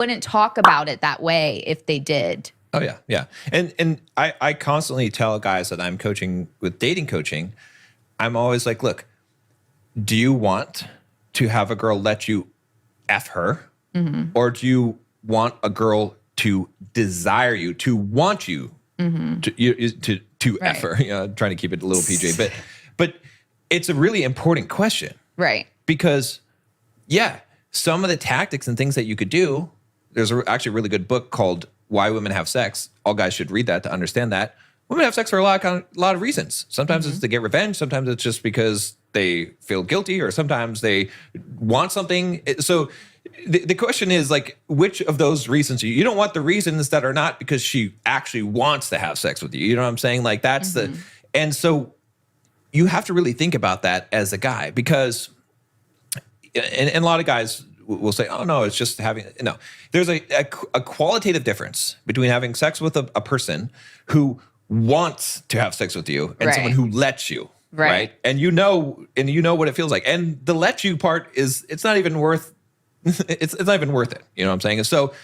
wouldn't talk about it that way if they did. Oh yeah, yeah. And I constantly tell guys that I'm coaching with dating coaching, I'm always like, look, do you want to have a girl let you F her? Or do you want a girl to desire you, to want you to F her? You know, trying to keep it a little PJ. But it's a really important question. Right. Because yeah, some of the tactics and things that you could do, there's actually a really good book called Why Women Have Sex. All guys should read that to understand that. Women have sex for a lot of reasons. Sometimes it's to get revenge. Sometimes it's just because they feel guilty, or sometimes they want something. So the question is, like, which of those reasons? You don't want the reasons that are not because she actually wants to have sex with you. You know what I'm saying? Like, that's and so you have to really think about that as a guy, because, and a lot of guys will say, oh no, it's just having, no. There's a qualitative difference between having sex with a person who wants to have sex with you and someone who lets you. Right. And you know what it feels like. And the let you part it's not even worth it's not even worth it. You know what I'm saying? And so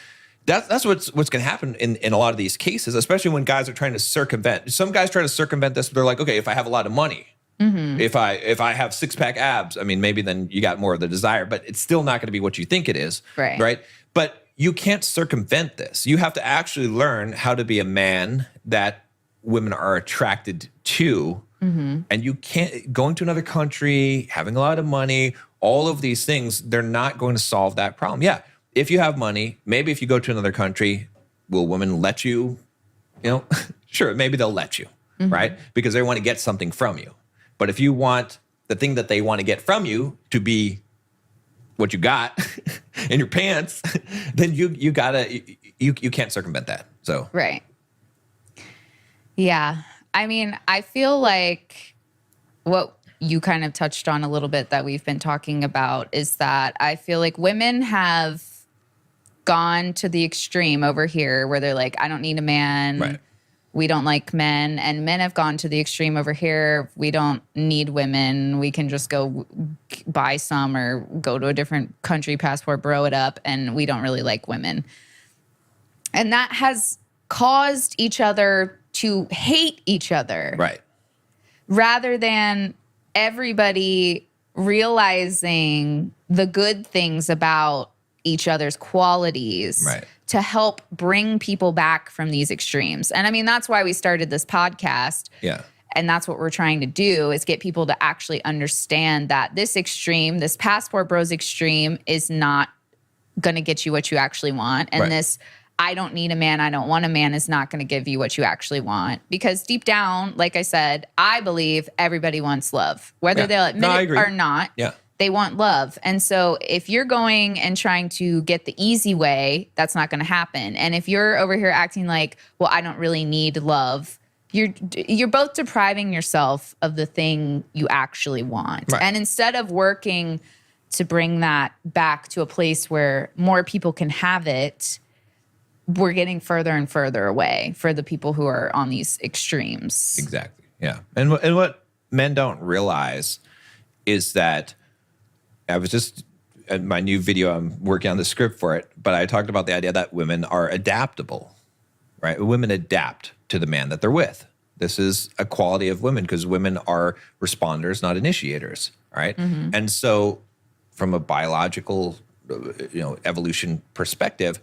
that's what's going to happen in a lot of these cases, especially when guys are trying to circumvent. Some guys try to circumvent this, but they're like, okay, if I have a lot of money, if I have 6-pack abs, I mean, maybe then you got more of the desire, but it's still not going to be what you think it is. Right. But you can't circumvent this. You have to actually learn how to be a man that women are attracted to. And you can't, going to another country, having a lot of money, all of these things, they're not going to solve that problem. Yeah, if you have money, maybe if you go to another country, will women let you, sure, maybe they'll let you, right? Because they want to get something from you. But if you want the thing that they want to get from you to be what you got in your pants, then you can't circumvent that. So right. Yeah. I mean, I feel like what you kind of touched on a little bit that we've been talking about is that I feel like women have gone to the extreme over here where they're like, I don't need a man. Right. We don't like men. And men have gone to the extreme over here. We don't need women. We can just go buy some or go to a different country, passport, bro it up. And we don't really like women. And that has caused each other to hate each other. Right. Rather than everybody realizing the good things about each other's qualities to help bring people back from these extremes. And I mean, that's why we started this podcast. Yeah. And that's what we're trying to do, is get people to actually understand that this extreme, this passport bros extreme, is not going to get you what you actually want. And this I don't need a man, I don't want a man is not going to give you what you actually want. Because deep down, like I said, I believe everybody wants love. Whether they'll admit it or not, they want love. And so if you're going and trying to get the easy way, that's not going to happen. And if you're over here acting like, well, I don't really need love, you're both depriving yourself of the thing you actually want. And instead of working to bring that back to a place where more people can have it, we're getting further and further away for the people who are on these extremes. Exactly. Yeah. And what men don't realize is that I was just in my new video, I'm working on the script for it, but I talked about the idea that women are adaptable, right? Women adapt to the man that they're with. This is a quality of women because women are responders, not initiators, right? And so from a biological, evolution perspective,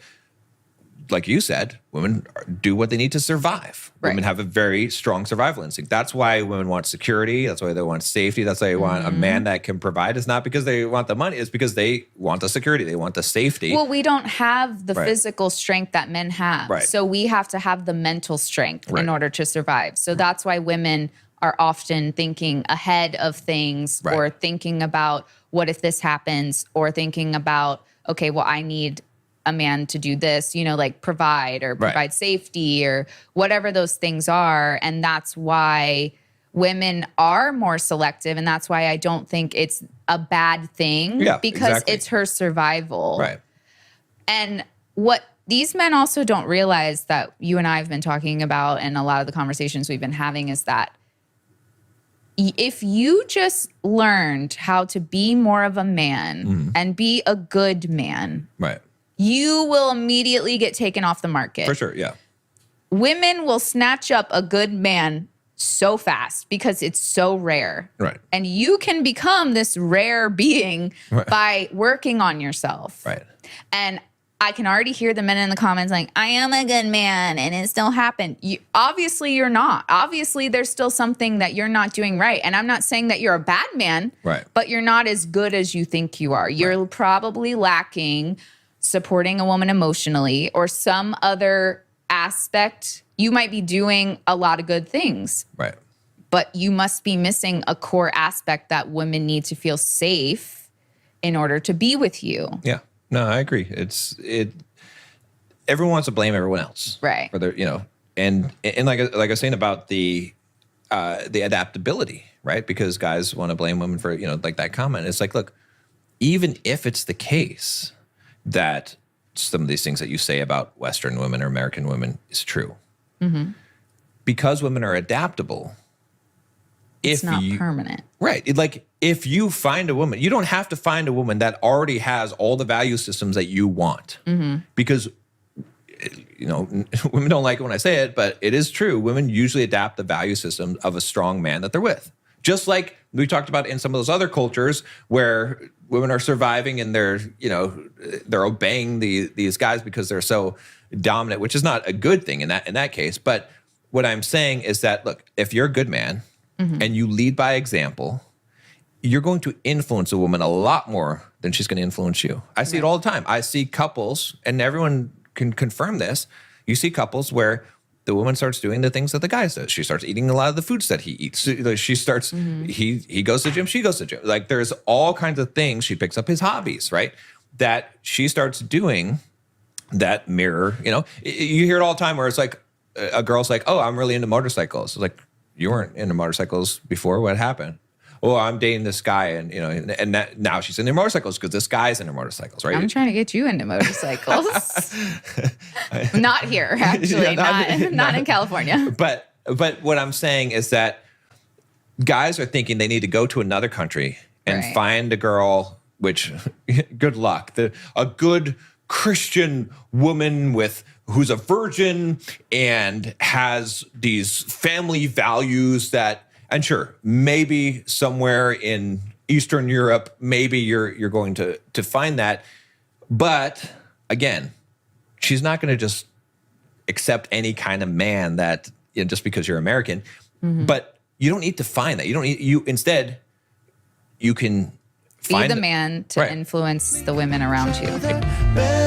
like you said, women do what they need to survive. Women have a very strong survival instinct. That's why women want security. That's why they want safety. That's why they want a man that can provide. It's not because they want the money. It's because they want the security. They want the safety. Well, we don't have the physical strength that men have. So we have to have the mental strength in order to survive. So that's why women are often thinking ahead of things or thinking about what if this happens, or thinking about, okay, well, I need a man to do this, like provide safety or whatever those things are. And that's why women are more selective. And that's why I don't think it's a bad thing because it's her survival. And what these men also don't realize that you and I have been talking about, and a lot of the conversations we've been having, is that if you just learned how to be more of a man and be a good man, you will immediately get taken off the market. For sure, yeah. Women will snatch up a good man so fast because it's so rare. Right. And you can become this rare being by working on yourself. Right. And I can already hear the men in the comments like, I am a good man and it still happened. Obviously, you're not. Obviously, there's still something that you're not doing right. And I'm not saying that you're a bad man, right, but you're not as good as you think you are. You're probably lacking supporting a woman emotionally or some other aspect. You might be doing a lot of good things. Right. But you must be missing a core aspect that women need to feel safe in order to be with you. Yeah. No, I agree. Everyone wants to blame everyone else. Right. For their, and like I was saying about the adaptability, right? Because guys want to blame women for, like that comment. It's like, look, even if it's the case that some of these things that you say about Western women or American women is true, because women are adaptable, it's not permanent. Right. Like if you find a woman, you don't have to find a woman that already has all the value systems that you want. Because, women don't like it when I say it, but it is true. Women usually adapt the value system of a strong man that they're with. Just like we talked about in some of those other cultures where women are surviving and they're obeying these guys because they're so dominant, which is not a good thing in that case. But what I'm saying is that, look, if you're a good man, and you lead by example, you're going to influence a woman a lot more than she's going to influence you. I see it all the time. I see couples, and everyone can confirm this. You see couples where the woman starts doing the things that the guy does. She starts eating a lot of the foods that he eats. She starts, he goes to the gym, she goes to the gym. Like there's all kinds of things. She picks up his hobbies, right? That she starts doing that mirror, You hear it all the time where it's like, a girl's like, oh, I'm really into motorcycles. It's like, you weren't into motorcycles before. What happened? Oh, I'm dating this guy, and now she's into motorcycles because this guy's into motorcycles, right? I'm trying to get you into motorcycles. Not here, actually. Not in California. But what I'm saying is that guys are thinking they need to go to another country and find a girl, which good luck. A good Christian woman who's a virgin and has these family values that, and sure, maybe somewhere in Eastern Europe, maybe you're going to find that. But again, she's not going to just accept any kind of man that, just because you're American. But you don't need to find that. Instead, you can be the man to influence the women around you.